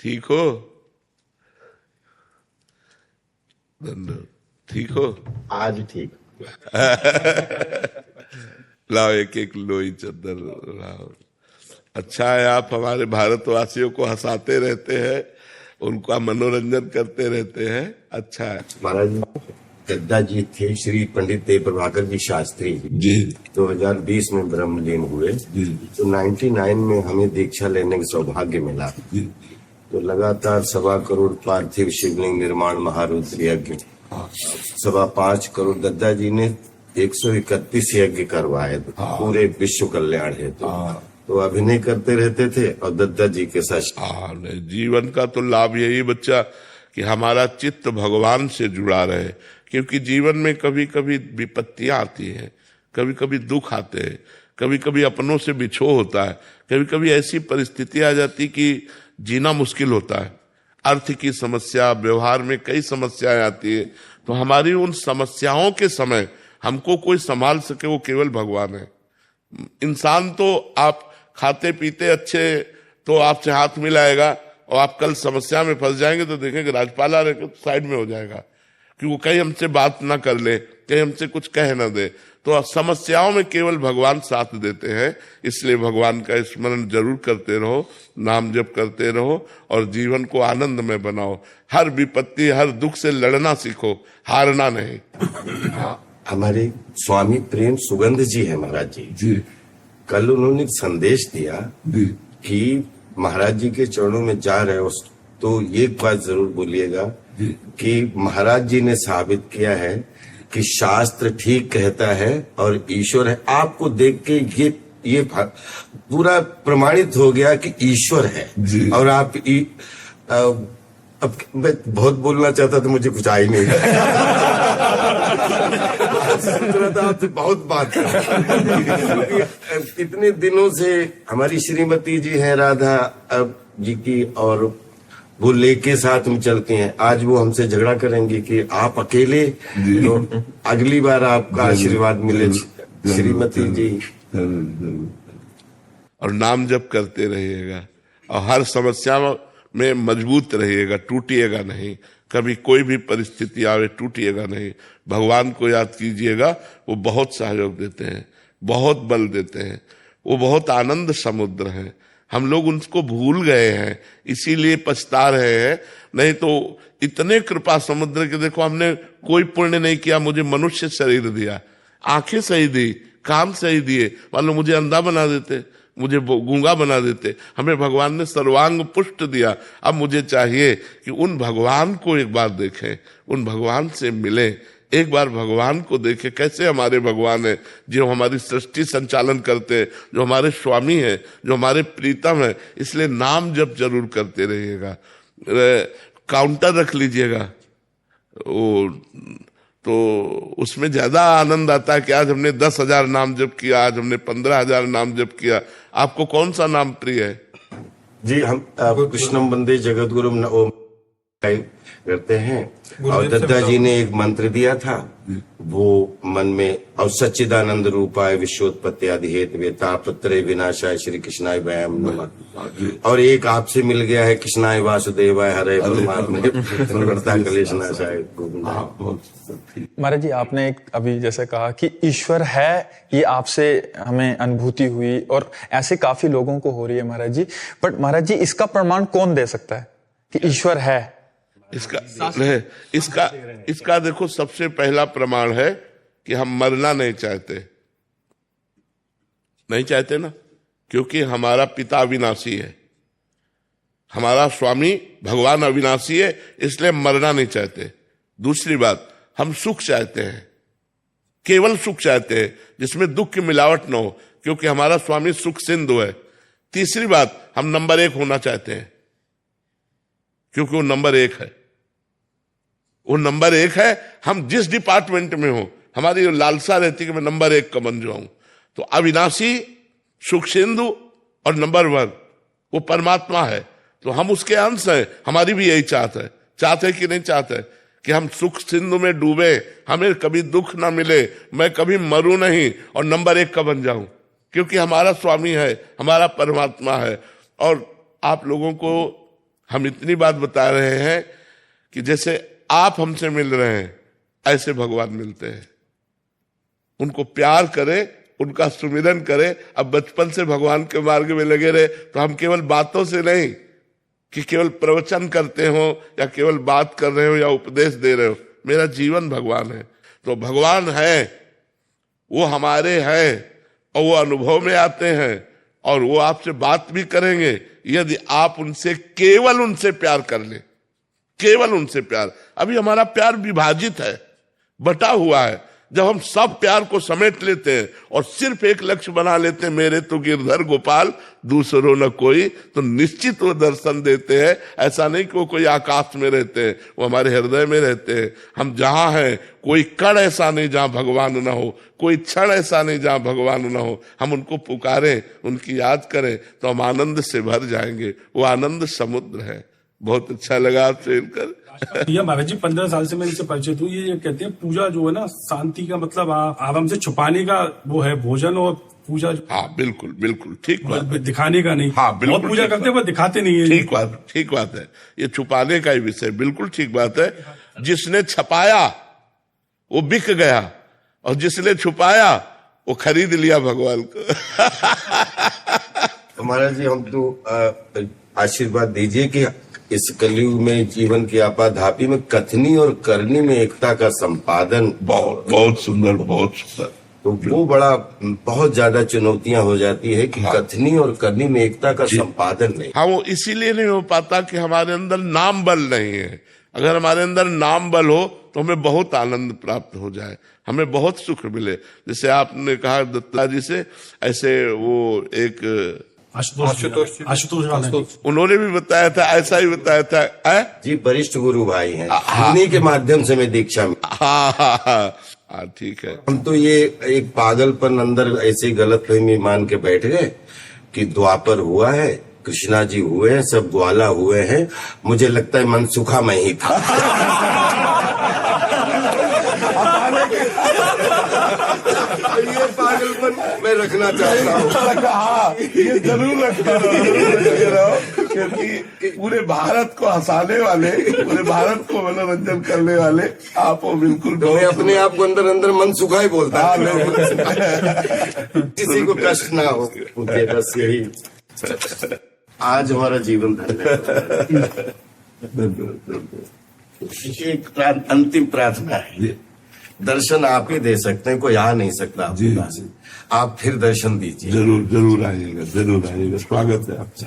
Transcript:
ठीक हो? ठीक हो? आज ठीक। लाओ एक एक लोई चादर लाओ। अच्छा है आप हमारे भारतवासियों को हंसाते रहते हैं, उनका मनोरंजन करते रहते हैं। अच्छा है। महाराज दद्दा जी थे श्री पंडित देव प्रभाकर जी शास्त्री जी 2020 में ब्रह्मलीन हुए। तो 99 में हमें दीक्षा लेने का सौभाग्य मिला। तो लगातार 1.25 करोड़ पार्थिव शिवलिंग निर्माण महारुद्र यज्ञ, 5.25 करोड़ दद्दा जी ने 131 यज्ञ करवाए पूरे विश्व कल्याण हेतु। तो अभिनय करते रहते थे और दद्दा जी के साथ जीवन का तो लाभ यही बच्चा कि हमारा चित्त भगवान से जुड़ा रहे, क्योंकि जीवन में कभी कभी विपत्तियां आती हैं, कभी कभी दुख आते हैं, कभी कभी अपनों से बिछो होता है, कभी कभी ऐसी परिस्थिति आ जाती कि जीना मुश्किल होता है। अर्थ की समस्या, व्यवहार में कई समस्याएं आती है। तो हमारी उन समस्याओं के समय हमको कोई संभाल सके वो केवल भगवान है। इंसान तो आप खाते पीते अच्छे तो आपसे हाथ मिलाएगा, और आप कल समस्या में फंस जाएंगे तो देखेंगे राजपाला रहकर साइड में हो जाएगा कि वो कहीं हमसे बात ना कर ले, कहीं हमसे कुछ कह ना दे। तो समस्याओं में केवल भगवान साथ देते हैं। इसलिए भगवान का स्मरण जरूर करते रहो, नाम जप करते रहो और जीवन को आनंद में बनाओ। हर विपत्ति, हर दुख से लड़ना सीखो, हारना नहीं। हमारे स्वामी प्रेम सुगंध जी है महाराज जी। कल उन्होंने एक संदेश दिया कि महाराज जी के चरणों में जा रहे हो तो एक बात जरूर बोलिएगा कि महाराज जी ने साबित किया है कि शास्त्र ठीक कहता है और ईश्वर है। आपको देख के ये पूरा प्रमाणित हो गया कि ईश्वर है। और आप अब मैं बहुत बोलना चाहता था, मुझे कुछ आ ही नहीं आपसे बहुत बात इतने दिनों से हमारी श्रीमती जी हैं राधा जी की, और वो लेके साथ में चलती हैं। आज वो हमसे झगड़ा करेंगी कि आप अकेले, तो अगली बार आपका आशीर्वाद मिले श्रीमती जी। और नाम जप करते रहिएगा और हर समस्या में मजबूत रहिएगा, टूटिएगा नहीं। कभी कोई भी परिस्थिति आवे टूटिएगा नहीं। भगवान को याद कीजिएगा, वो बहुत सहयोग देते हैं, बहुत बल देते हैं, वो बहुत आनंद समुद्र है। हम लोग उनको भूल गए हैं, इसीलिए पछता रहे हैं। नहीं तो इतने कृपा समुद्र के, देखो हमने कोई पुण्य नहीं किया, मुझे मनुष्य शरीर दिया, आंखें सही दी, कान सही दिए, मान लो मुझे अंधा बना देते, मुझे गूंगा बना देते। हमें भगवान ने सर्वांग पुष्ट दिया। अब मुझे चाहिए कि उन भगवान को एक बार देखें, उन भगवान से मिलें, एक बार भगवान को देखें। कैसे हमारे भगवान है, जो हमारी सृष्टि संचालन करते हैं, जो हमारे स्वामी है, जो हमारे प्रीतम है। इसलिए नाम जप जरूर करते रहिएगा। काउंटर रख लीजिएगा, तो उसमें ज्यादा आनंद आता है कि आज हमने 10,000 नाम जप किया, आज हमने 15,000 नाम जप किया। आपको कौन सा नाम प्रिय है? जी हम कृष्णम वंदे जगत गुरु करते हैं। और दद्दा जी ने एक मंत्र दिया था, वो मन में, और सच्चिदानंद रूपाय विश्वोत्पत्ति आदि हेतु तापत्रय विनाशाय श्री कृष्णाय वयम नमः। और एक आपसे मिल गया है, कृष्णाय वासुदेवाय हरे परमात्मा कलेशनाशाय। महाराज जी आपने एक अभी जैसे कहा कि ईश्वर है, ये आपसे हमें अनुभूति हुई और ऐसे काफी लोगों को हो रही है महाराज जी। बट महाराज जी इसका प्रमाण कौन दे सकता है कि ईश्वर है? इसका देखो, सबसे पहला प्रमाण है कि हम मरना नहीं चाहते। नहीं चाहते ना, क्योंकि हमारा पिता अविनाशी है, हमारा स्वामी भगवान अविनाशी है, इसलिए मरना नहीं चाहते। दूसरी बात, हम सुख चाहते हैं, केवल सुख चाहते हैं जिसमें दुख की मिलावट न हो, क्योंकि हमारा स्वामी सुख सिंधु है। तीसरी बात, हम नंबर 1 होना चाहते हैं, क्योंकि वो नंबर 1 है। वो नंबर 1 है। हम जिस डिपार्टमेंट में हो, हमारी लालसा रहती है कि मैं नंबर 1 का बन जाऊं। तो अविनाशी, सुख सिंधु और नंबर 1 वो परमात्मा है, तो हम उसके अंश हैं। हमारी भी यही चाहत है कि नहीं चाहते कि हम सुख सिंधु में डूबे, हमें कभी दुख ना मिले, मैं कभी मरूं नहीं और नंबर 1 का बन जाऊं, क्योंकि हमारा स्वामी है, हमारा परमात्मा है। और आप लोगों को हम इतनी बात बता रहे हैं कि जैसे आप हमसे मिल रहे हैं ऐसे भगवान मिलते हैं। उनको प्यार करें, उनका सुमिरन करें। अब बचपन से भगवान के मार्ग में लगे रहे तो हम केवल बातों से नहीं कि केवल प्रवचन करते हो या केवल बात कर रहे हो या उपदेश दे रहे हो। मेरा जीवन भगवान है। तो भगवान है, वो हमारे हैं और वो अनुभव में आते हैं और वो आपसे बात भी करेंगे यदि आप उनसे केवल उनसे प्यार कर ले, केवल उनसे प्यार। अभी हमारा प्यार विभाजित है, बटा हुआ है। जब हम सब प्यार को समेट लेते हैं और सिर्फ एक लक्ष्य बना लेते हैं, मेरे तो गिरधर गोपाल दूसरों न कोई, तो निश्चित वो दर्शन देते हैं। ऐसा नहीं कि वो कोई आकाश में रहते हैं, वो हमारे हृदय में रहते हैं। हम जहां हैं कोई कण ऐसा नहीं जहां भगवान न हो, कोई क्षण ऐसा नहीं जहां भगवान न हो। हम उनको पुकारें, उनकी याद करें तो हम आनंद से भर जाएंगे। वो आनंद समुद्र है। बहुत अच्छा लगा आपसे मिलकर। भैया महाराज जी 15 साल से मैं इनसे परिचित हूँ। ये कहते हैं पूजा जो है ना शांति का मतलब आप हमसे छुपाने का वो है भोजन और पूजा। हाँ बिल्कुल बिल्कुल ठीक बात है। दिखाने का नहीं। हाँ बिल्कुल बहुत पूजा करते हैं पर दिखाते नहीं है। ठीक बात है। ये छुपाने का ही विषय बिल्कुल ठीक बात है। जिसने छपाया वो बिक गया और जिसने छुपाया वो खरीद लिया भगवान को। महाराज जी हम तो आशीर्वाद दीजिए कि इस कलयुग में जीवन की आपाधापी में कथनी और करनी में एकता का संपादन बहुत बहुत सुंदर, बहुत सुंदर। तो वो बड़ा बहुत ज्यादा चुनौतियां हो जाती है कि कथनी और करनी में एकता का संपादन नहीं। हाँ, वो इसीलिए नहीं हो पाता कि हमारे अंदर नाम बल नहीं है। अगर हमारे अंदर नाम बल हो तो हमें बहुत आनंद प्राप्त हो जाए, हमें बहुत सुख मिले। जैसे आपने कहा दत्ता जी से, ऐसे वो एक आशुतोष उन्होंने भी बताया था, ऐसा ही बताया था। जी वरिष्ठ गुरु भाई हैं, उन्हीं के माध्यम से मैं दीक्षा में। हाँ ठीक है। हम तो ये एक पागलपन अंदर ऐसे गलतफहमी मान के बैठ गए कि द्वापर हुआ है, कृष्णा जी हुए हैं, सब ग्वाला हुए हैं। मुझे लगता है मनसुखा मैं ही था। ये पागलपन मैं रखना चाहता हूँ। हाँ, ये जरूर रखे रहो, क्योंकि पूरे भारत को हंसाने वाले, पूरे भारत को मनोरंजन करने वाले आप हो। बिल्कुल मैं अपने आप को अंदर अंदर मनसुखा ही बोलता है। किसी को कष्ट ना हो, मुझे बस यही आज हमारा जीवन धन्य। एक अंतिम प्रार्थना है, दर्शन आप ही दे सकते हैं, कोई आ नहीं सकता आपके पास। आप फिर दर्शन दीजिए। जरूर आइएगा, जरूर आइएगा। स्वागत है आपसे।